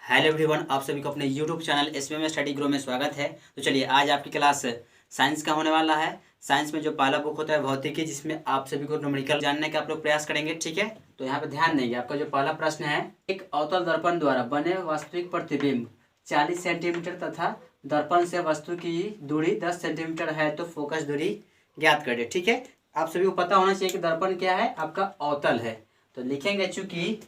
Hello everyone, आप सभी को अपने YouTube channel SVM study grow में स्वागत है। तो चलिए, आज आपकी क्लास साइंस का होने वाला है। साइंस में जो पहला बुक होता है भौतिकी, जिसमें आप सभी को न्यूमेरिकल जानने का आप लोग प्रयास करेंगे। ठीक है, तो यहाँ पे ध्यान देंगे। आपका जो पहला प्रश्न है, एक अवतल दर्पण द्वारा बने वास्तविक प्रतिबिंब 40 सेंटीमीटर तथा दर्पण से वस्तु की दूरी 10 सेंटीमीटर है, तो फोकस दूरी ज्ञात करें। ठीक है, आप सभी को पता होना चाहिए कि दर्पण क्या है, आपका अवतल है। तो लिखेंगे, चूंकि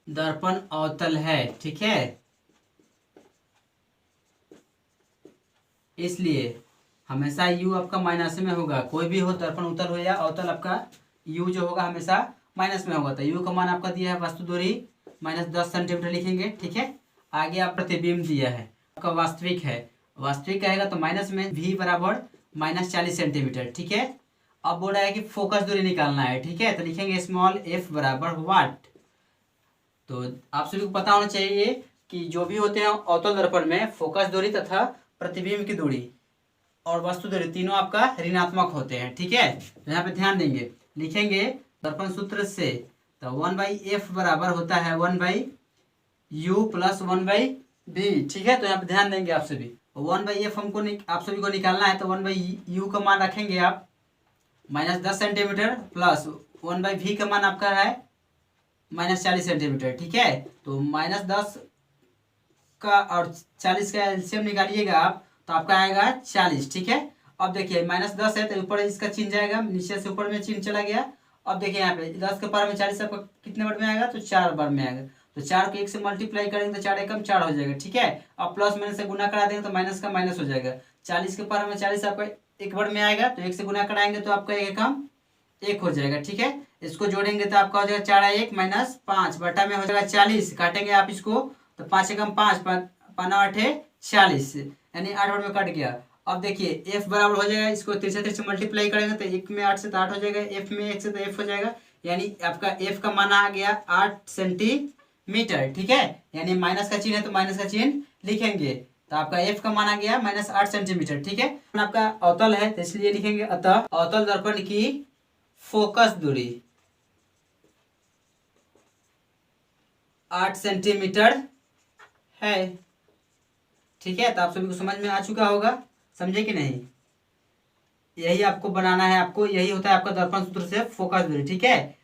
दर्पण अवतल है, ठीक है, इसलिए हमेशा u आपका माइनस में होगा। कोई भी हो, दर्पण उत्तल हो या अवतल, आपका u जो होगा हमेशा माइनस में होगा। तो u का मान आपका दिया है वस्तु दूरी -10 सेंटीमीटर लिखेंगे। ठीक है, आगे आप प्रतिबिंब दिया है, आपका वास्तविक है। वास्तविक कहेगा तो माइनस में v बराबर -40 सेंटीमीटर। ठीक है, अब बोल रहा है कि फोकस दूरी निकालना है। ठीक है, तो लिखेंगे स्मॉल f बराबर वाट। तो आप सभी को पता होना चाहिए कि जो भी होते हैं अवतल दर्पण में, फोकस दूरी तथा प्रतिबिंब की दूरी और वस्तु दूरी तीनों आपका ऋणात्मक होते हैं। ठीक है, तो यहाँ पे ध्यान देंगे, लिखेंगे दर्पण सूत्र से, तो 1/f बराबर होता है 1/u प्लस 1/v। ठीक है, तो यहाँ पे ध्यान देंगे आप सभी। 1/f हमको आप सभी को निकालना है, तो 1/u का मान रखेंगे आप -10 सेंटीमीटर प्लस 1/v का मान आपका है -40 सेंटीमीटर। ठीक है, तो -10 का और 40 का एलसीएम निकालिएगा आप, तो आपका आएगा 40। ठीक है, अब देखिए -10 है तो ऊपर इसका चिन्ह जाएगा, नीचे से ऊपर में चिन्ह चला गया। अब देखिए यहाँ पे 10 के पावर में 40 आपका कितने बार में आएगा, तो 4 बार में आएगा। तो 4 को 1 से मल्टीप्लाई करेंगे तो 4 एकम 4 हो जाएगा। ठीक है, अब प्लस माइनस से गुना करा देंगे तो माइनस का माइनस हो जाएगा। 40 के पावर में 40 आपका एक बार में आएगा, तो 1 से गुना कराएंगे तो आपका एक एकम 1 हो जाएगा। ठीक है, इसको जोड़ेंगे तो आपका हो जाएगा 4 1 -5 बटा में हो जाएगा 40। काटेंगे आप इसको तो 5 एकम 5 5 8 40, यानी 8 बार में कट गया। अब देखिए f बराबर हो जाएगा, इसको तिरछे से मल्टीप्लाई करेंगे तो 1 में 8 से तो 8 हो जाएगा, f में 1 से तो f हो जाएगा, यानी आपका f का मान आ गया 8 सेंटीमीटर। ठीक है, यानी माइनस का चिन्ह है तो माइनस का चिन्ह लिखेंगे, तो आपका f का मान आ गया -8 सेंटीमीटर। ठीक है, आपका अवतल है तो इसलिए लिखेंगे, अतः अवतल दर्पण की फोकस दूरी 8 सेंटीमीटर है। ठीक है, तो आप सभी को समझ में आ चुका होगा, समझे कि नहीं? यही आपको बनाना है, आपको यही होता है आपका दर्पण सूत्र से फोकस दूरी। ठीक है,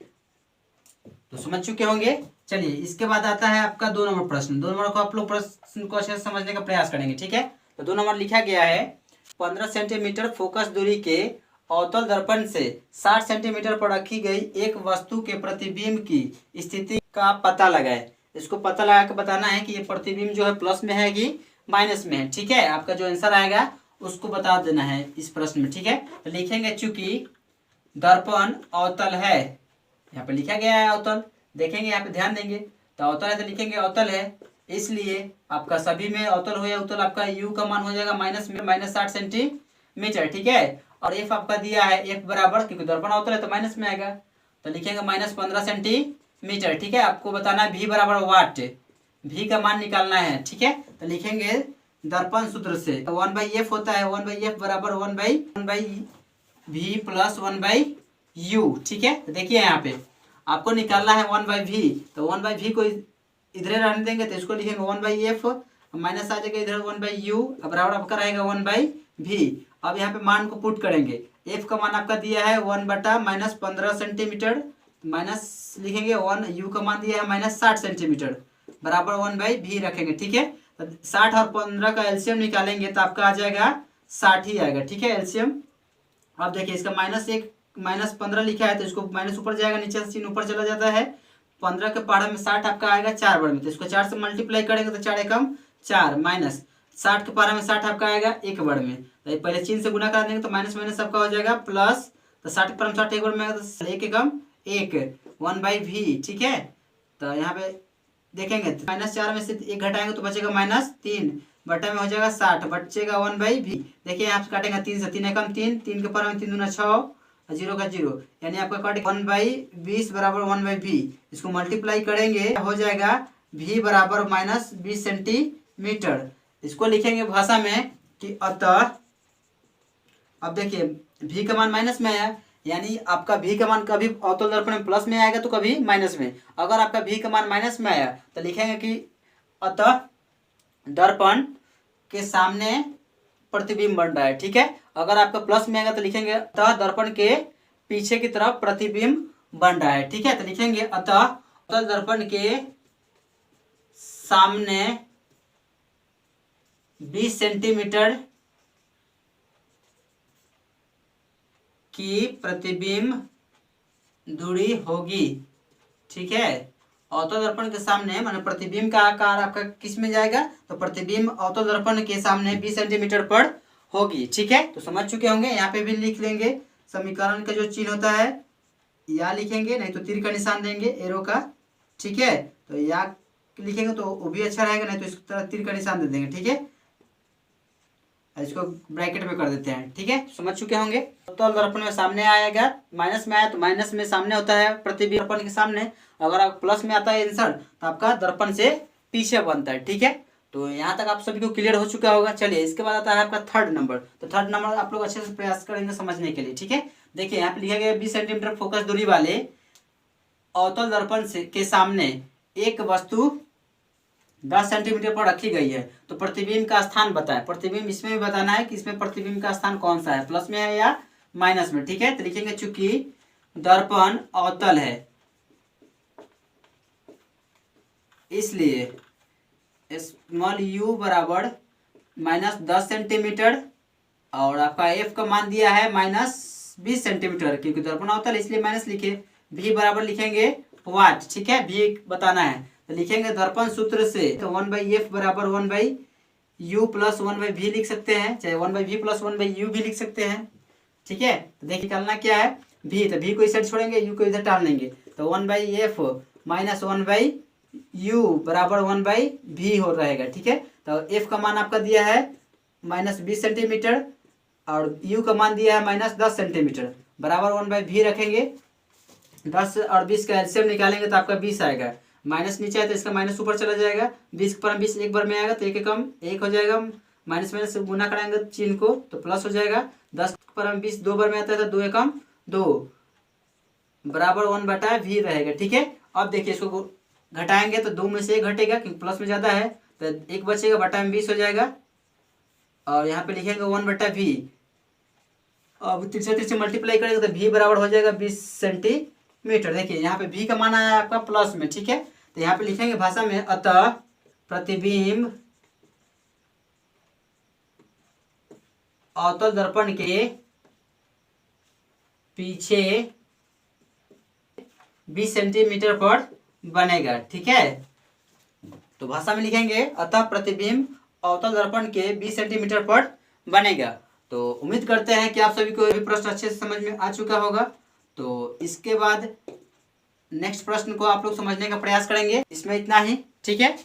तो समझ चुके होंगे। चलिए, इसके बाद आता है आपका 2 नंबर प्रश्न। 2 नंबर को आप लोग प्रश्न को अच्छे से समझने का प्रयास करेंगे। ठीक है, तो 2 नंबर लिखा गया है, 15 सेंटीमीटर फोकस दूरी के अवतल दर्पण से 60 सेंटीमीटर पर रखी गई एक वस्तु के प्रतिबिंब की स्थिति का पता लगाए। इसको पता लगा के बताना है कि ये प्रतिबिंब जो है प्लस में है कि माइनस में है। ठीक है, आपका जो आंसर आएगा उसको बता देना है इस प्रश्न में। ठीक है, तो लिखेंगे, चूंकि दर्पण अवतल है, यहाँ पे लिखा गया है अवतल, देखेंगे यहाँ पे ध्यान देंगे, तो अवतल है तो लिखेंगे अवतल है, इसलिए आपका सभी में अवतल हो या उत्तल, आपका u का मान हो जाएगा माइनस में -60 सेंटीमीटर। ठीक है, और f आपका दिया है f बराबर, क्योंकि दर्पण अवतल है तो माइनस में आएगा, तो लिखेंगे -15 सेंटीमीटर। ठीक है, आपको बताना है v बराबर वाट, v का मान निकालना है। ठीक है, तो लिखेंगे दर्पण सूत्र से 1/f होता है, 1/f बराबर 1/v प्लस 1/u। ठीक है, तो देखिए यहाँ पे आपको निकालना है 1/v, तो 1/v को इधर रहने देंगे तो इसको लिखेंगे 1/f, माइनस आ जाएगा इधर 1/u, बराबर आपका रहेगा 1/v। अब यहाँ पे मान को पुट करेंगे, f का मान आपका दिया है 1/-15 सेंटीमीटर, माइनस लिखेंगे 1, u का मान दिया है -60 सेंटीमीटर, बराबर 1/v रखेंगे। ठीक है, तो 60 और 15 का एलसीएम निकालेंगे तो आपका आ जाएगा 60 ही आएगा। ठीक है, एलसीएम। अब देखिए इसका -1 -15 लिखा है तो इसको माइनस ऊपर जाएगा, नीचे से चिन्ह ऊपर चला जाता है। 15 के पहाड़ में 60 आपका आएगा 4 बार में, तो इसको 4 से मल्टीप्लाई करेंगे तो 4 एकम 4, माइनस 60 के पहाड़ में 60 आपका आएगा 1 बार में, तो पहले चिन्ह से गुना कर देंगे तो माइनस माइनस आपका हो जाएगा प्लस, तो 60 के पहाड़ में 60 1 बार में आएगा तो 1 एकम 1, 1/v। ठीक है, तो यहाँ पे देखेंगे -4 में से 1 घटाएंगे तो बचेगा -3, बटा में हो जाएगा 60, बचेगा 1/v। देखिए यहाँ से काटेंगे 3 से, 3 एकम 3, 3 के पावर में 3 दूना 6, 0 का 0, यानी आपका कट 1/20 बराबर 1/v। इसको मल्टीप्लाई करेंगे हो जाएगा v बराबर -20 सेंटीमीटर। इसको लिखेंगे भाषा में कि अतः, अब देखिए v का मान माइनस में है, यानी आपका भी का मान कभी अवतल दर्पण में प्लस में आएगा तो कभी माइनस में। अगर आपका भी का मान माइनस में आया तो लिखेंगे कि अतः दर्पण के सामने प्रतिबिंब बन रहा है, ठीक है। अगर आपका प्लस में आएगा तो लिखेंगे अतः दर्पण के पीछे की तरफ प्रतिबिंब बन रहा है, ठीक है। तो लिखेंगे अतः अवतल दर्पण के सामने 20 सेंटीमीटर की प्रतिबिंब दूरी होगी, ठीक है। अवतल दर्पण के सामने माने प्रतिबिंब का आकार आपका किस में जाएगा, तो प्रतिबिंब अवतल दर्पण के सामने 20 सेंटीमीटर पर होगी, ठीक है। तो समझ चुके होंगे। यहाँ पे भी लिख लेंगे समीकरण का जो चिन्ह होता है या लिखेंगे, नहीं तो तीर का निशान देंगे एरो का, ठीक है। तो या लिखेंगे तो वो भी अच्छा रहेगा, नहीं तो इस तरह तीर का निशान दे देंगे, ठीक है। इसको ब्रैकेट में कर देते हैं, ठीक है। समझ चुके होंगे। अवतल दर्पण में सामने आएगा, माइनस में आया तो माइनस में सामने होता है प्रतिबिंब दर्पण के सामने। अगर आप प्लस में आता है आंसर तो आपका दर्पण से पीछे बनता है, ठीक है। तो यहाँ तक आप सभी को क्लियर हो चुका होगा। चलिए इसके बाद आता है आपका थर्ड नंबर। तो थर्ड नंबर आप लोग अच्छे से प्रयास करेंगे समझने के लिए, ठीक है। देखिए यहाँ पे लिखा गया 20 सेंटीमीटर फोकस दूरी वाले अवतल दर्पण से के सामने एक वस्तु 10 सेंटीमीटर पर रखी गई है, तो प्रतिबिंब का स्थान बताएं। प्रतिबिंब इसमें भी बताना है कि इसमें प्रतिबिंब का स्थान कौन सा है, प्लस में है या माइनस में, ठीक है। तो लिखेंगे चूंकि दर्पण अवतल है इसलिए स्मॉल यू बराबर -10 सेंटीमीटर और आपका एफ का मान दिया है -20 सेंटीमीटर, क्योंकि दर्पण अवतल इसलिए माइनस लिखे। भी बराबर लिखेंगे वाट, ठीक है, भी बताना है। तो लिखेंगे दर्पण सूत्र से तो 1/f बराबर 1/u प्लस 1/v लिख सकते हैं, चाहे 1/v प्लस 1/u भी लिख सकते हैं, ठीक है। तो देखिए निकालना क्या है, v, तो v को इस साइड छोड़ेंगे, u को इधर टाल लेंगे, तो 1/f माइनस 1/u बराबर 1/v हो रहेगा, ठीक है। तो f का मान आपका दिया है -20 सेंटीमीटर और u का मान दिया है -10 सेंटीमीटर, बराबर 1/v रखेंगे। 10 और 20 का एलसीएम निकालेंगे तो आपका 20 आएगा। माइनस नीचे है तो इसका माइनस ऊपर चला जाएगा, 20 पर 20 एक बार में आएगा तो एक एकम 1 हो जाएगा, माइनस माइनस से गुना कराएंगे चिन्ह को तो प्लस हो जाएगा। 10 पर 20 दो बार में आता है तो 2 एकम 2 बराबर 1/v रहेगा, ठीक है। अब देखिए इसको घटाएंगे तो 2 में से 1 घटेगा क्योंकि प्लस में ज़्यादा है, तो 1 बचेगा, बटा में 20 हो जाएगा और यहाँ पे लिखेंगे 1/v। अब तिरछे मल्टीप्लाई करेंगे तो v बराबर हो जाएगा 20 सेंटीमीटर। देखिए यहाँ पे v का मान आया आपका प्लस में, ठीक है। तो यहाँ पे लिखेंगे भाषा में अतः प्रतिबिंब अवतल दर्पण के पीछे 20 सेंटीमीटर पर बनेगा, ठीक है। तो भाषा में लिखेंगे अतः प्रतिबिंब अवतल दर्पण के 20 सेंटीमीटर पर बनेगा। तो उम्मीद करते हैं कि आप सभी को ये प्रश्न अच्छे से समझ में आ चुका होगा। तो इसके बाद नेक्स्ट प्रश्न को आप लोग समझने का प्रयास करेंगे। इसमें इतना ही, ठीक है।